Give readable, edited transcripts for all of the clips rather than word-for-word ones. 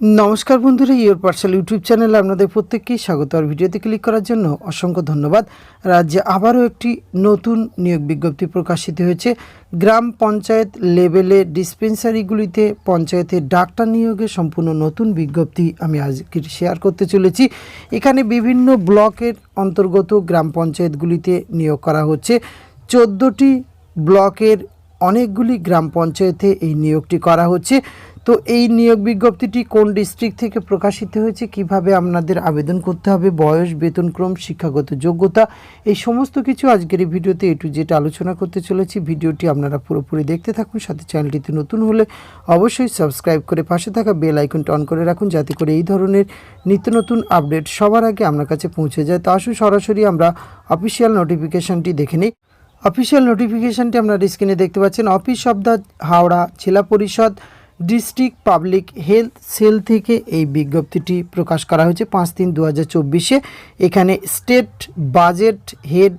नमस्कार बंधुरा योर पाठशाला यूट्यूब चैनल आपनादेर प्रत्येककेई स्वागत और भिडियोते क्लिक करार जन्य असंख्य धन्यवाद। राज्ये आबारो एकटी नतून नियोग विज्ञप्ति प्रकाशित हयेछे। ग्राम पंचायत लेभेले डिसपेंसारिगुलिते पंचायतेर डाक्तार नियोगे सम्पूर्ण नतून विज्ञप्ति आमि आजके शेयर करते चलेछि। एखाने विभिन्न ब्लकेर अंतर्गत ग्राम पंचायतगुलिते नियोग करा हच्छे। 14टी ब्लकेर अनेकगुली ग्राम पंचायते এই নিয়োগটি করা হচ্ছে। তো এই নিয়োগ বিজ্ঞপ্তিটি কোন ডিস্ট্রিক্ট থেকে প্রকাশিত হয়েছে, কিভাবে আপনাদের আবেদন করতে হবে, বয়স, বেতনক্রম, শিক্ষাগত যোগ্যতা, এই সমস্ত কিছু আজকের এই ভিডিওতে এ টু জেড আলোচনা করতে চলেছি। ভিডিওটি আপনারা পুরোপুরি দেখতে থাকুন। সাথে চ্যানেলটিতে নতুন হলে অবশ্যই সাবস্ক্রাইব করে পাশে থাকা বেল আইকনটা অন করে রাখুন, যাতে করে এই ধরনের নিত্য নতুন আপডেট সবার আগে আপনার কাছে পৌঁছে যায়। তো আসুন সরাসরি আমরা অফিসিয়াল নোটিফিকেশনটি দেখে নিই। অফিসিয়াল নোটিফিকেশনটি আপনারা স্ক্রিনে দেখতে পাচ্ছেন। অফিস অফ দ্য হাওড়া জেলা পরিষদ ডিস্ট্রিক্ট পাবলিক হেলথ সেল থেকে এই বিজ্ঞপ্তিটি প্রকাশ করা হয়েছে 5/3/2024-এ। এখানে স্টেট বাজেট হেড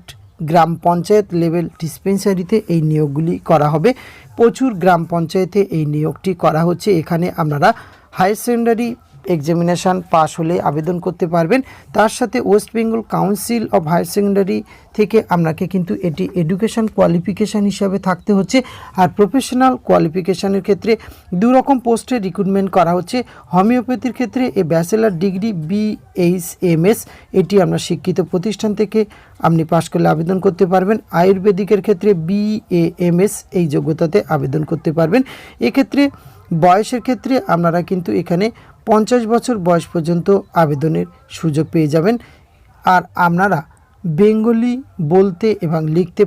গ্রাম পঞ্চায়েত লেভেল ডিসপেন্সারিতে এই নিয়োগগুলি করা হবে। প্রচুর গ্রাম পঞ্চায়েতে এই নিয়োগটি করা হচ্ছে। এখানে আপনারা হায়ার সেকেন্ডারি এক্সামিনেশান পাস হলে আবেদন করতে পারবেন। তার সাথে West Bengal council of higher secondary থেকে আপনাকে কিন্তু এটি এডুকেশন কোয়ালিফিকেশান হিসাবে থাকতে হচ্ছে। আর প্রফেশনাল কোয়ালিফিকেশানের ক্ষেত্রে দুরকম পোস্টে রিক্রুটমেন্ট করা হচ্ছে। হোমিওপ্যাথির ক্ষেত্রে ব্যাচেলার ডিগ্রি BHMS এটি আপনার শিক্ষিত প্রতিষ্ঠান থেকে আপনি পাস করলে আবেদন করতে পারবেন। আয়ুর্বেদিকের ক্ষেত্রে BAMS এই যোগ্যতাতে আবেদন করতে পারবেন। এক্ষেত্রে বয়সের ক্ষেত্রে আপনারা কিন্তু এখানে 50 বছর বয়স পর্যন্ত আবেদনের সুযোগ পেয়ে যাবেন। আর আপনারা বেঙ্গলি বলতে এবং লিখতে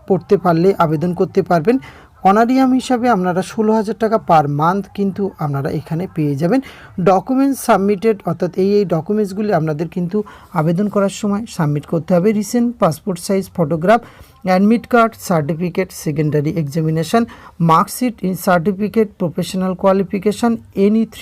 পড়তে পারলে আবেদন করতে পারবেন। অনারিয়াম হিসাবে আপনারা 16,000 টাকা পার মান্থ কিন্তু আপনারা এখানে পেয়ে যাবেন। ডকুমেন্টস সাবমিটেড, অর্থাৎ এই ডকুমেন্টসগুলি আপনাদের কিন্তু আবেদন করার সময় সাবমিট করতে হবে। Recent passport size photograph, admit card, certificate, secondary examination, marksheet, certificate, professional qualification, NE3,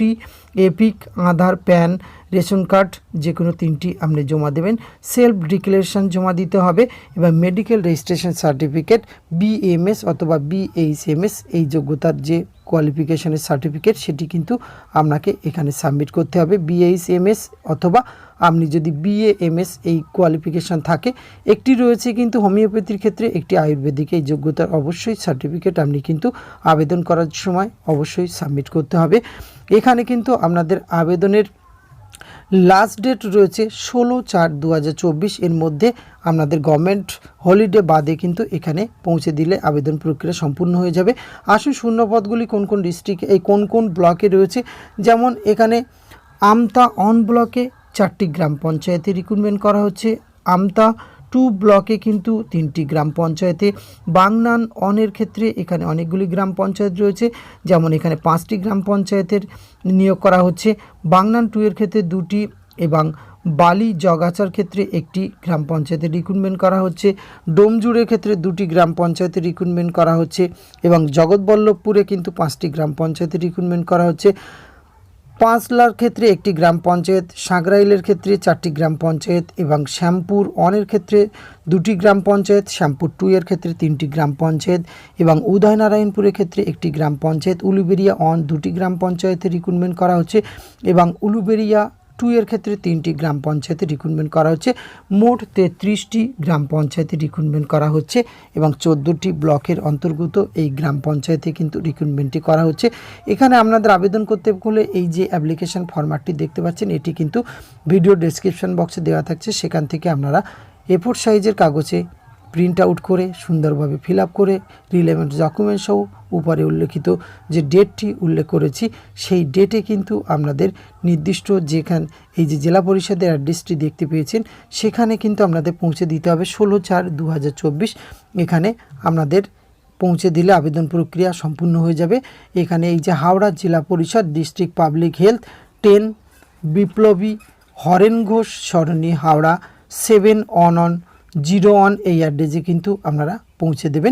EPIC, Aadhaar, PAN, ration card যে কোনো 3টি আপনি জমা দেবেন। সেলফ ডিক্লারেশন জমা দিতে হবে এবং মেডিকেল রেজিস্ট্রেশন সার্টিফিকেট BAMS অথবা BHMS এই যোগ্যতার যে কোয়ালিফিকেশানের সার্টিফিকেট সেটি কিন্তু আপনাকে এখানে সাবমিট করতে হবে। BHMS অথবা আপনি যদি BAMS এই কোয়ালিফিকেশান থাকে। একটি রয়েছে কিন্তু হোমিওপ্যাথির ক্ষেত্রে, একটি আয়ুর্বেদিক। এই যোগ্যতার অবশ্যই সার্টিফিকেট আপনি কিন্তু আবেদন করার সময় অবশ্যই সাবমিট করতে হবে। এখানে কিন্তু আপনাদের আবেদনের লাস্ট ডেট রয়েছে 16/4/2024। এর মধ্যে আপনাদের গভর্নমেন্ট হলিডে বাদে কিন্তু এখানে পৌঁছে দিলে আবেদন প্রক্রিয়া সম্পূর্ণ হয়ে যাবে। আসুন শূন্যপদগুলি কোন কোন ডিস্ট্রিক্ট কোন ব্লকে রয়েছে। যেমন এখানে আমতা অন ব্লকে 4টি গ্রাম পঞ্চায়েতে রিক্রুটমেন্ট করা হচ্ছে। আমতা 2 ব্লকে কিন্তু 3টি গ্রাম পঞ্চায়েতে। বাংনান অনের ক্ষেত্রে এখানে অনেকগুলি গ্রাম পঞ্চায়েত রয়েছে, যেমন এখানে 5টি গ্রাম পঞ্চায়েতের নিয়োগ করা হচ্ছে। বাংনান 2 এর ক্ষেত্রে 2টি এবং বালি জগাছার ক্ষেত্রে 1টি গ্রাম পঞ্চায়েতে রিক্রুটমেন্ট করা হচ্ছে। ডোমজুড়ের ক্ষেত্রে 2টি গ্রাম পঞ্চায়েতে রিক্রুটমেন্ট করা হচ্ছে এবং জগৎবল্লভপুরে কিন্তু 5টি গ্রাম পঞ্চায়েতে রিক্রুটমেন্ট করা হচ্ছে। পাঁচলার ক্ষেত্রে 1টি গ্রাম পঞ্চায়েত, সাঁকরাইলের ক্ষেত্রে 4টি গ্রাম পঞ্চায়েত এবং শ্যামপুর অনের ক্ষেত্রে 2টি গ্রাম পঞ্চায়েত, শ্যামপুর 2 এর ক্ষেত্রে 3টি গ্রাম পঞ্চায়েত এবং উদয়নারায়ণপুরের ক্ষেত্রে 1টি গ্রাম পঞ্চায়েত। উলুবেড়িয়া অন 2টি গ্রাম পঞ্চায়েতে রিক্রুটমেন্ট করা হচ্ছে এবং উলুবেড়িয়া 2 এর ক্ষেত্রে 3টি গ্রাম পঞ্চায়েতে রিক্রুটমেন্ট করা হচ্ছে। মোট 33টি গ্রাম পঞ্চায়েতে রিক্রুটমেন্ট করা হচ্ছে এবং 14টি ব্লকের অন্তর্গত এই গ্রাম পঞ্চায়েতে কিন্তু রিক্রুটমেন্টটি করা হচ্ছে। এখানে আপনাদের আবেদন করতে হলে এই যে অ্যাপ্লিকেশন ফরম্যাটটি দেখতে পাচ্ছেন, এটি কিন্তু ভিডিও ডেসক্রিপশন বক্সে দেওয়া থাকছে। সেখান থেকে আপনারা A4 সাইজের কাগজে প্রিন্ট আউট করে সুন্দরভাবে ফিল আপ করে রিলেভেন্ট ডকুমেন্ট সহ উপরে উল্লেখিত যে ডেটটি উল্লেখ করেছি সেই ডেটে কিন্তু আপনাদের নির্দিষ্ট এই যে জেলা পরিষদের অ্যাড্রেসটি দেখতে পেয়েছেন সেখানে কিন্তু আপনাদের পৌঁছে দিতে হবে 16/4/2024। এখানে আপনাদের পৌঁছে দিলে আবেদন প্রক্রিয়া সম্পূর্ণ হয়ে যাবে। এখানে এই যে হাওড়া জেলা পরিষদ ডিস্ট্রিক্ট পাবলিক হেলথ 10 বিপ্লবী হরেন ঘোষ সরণি হাওড়া 71101 এই অ্যাড্রেসে কিন্তু আপনারা পৌঁছে দেবেন।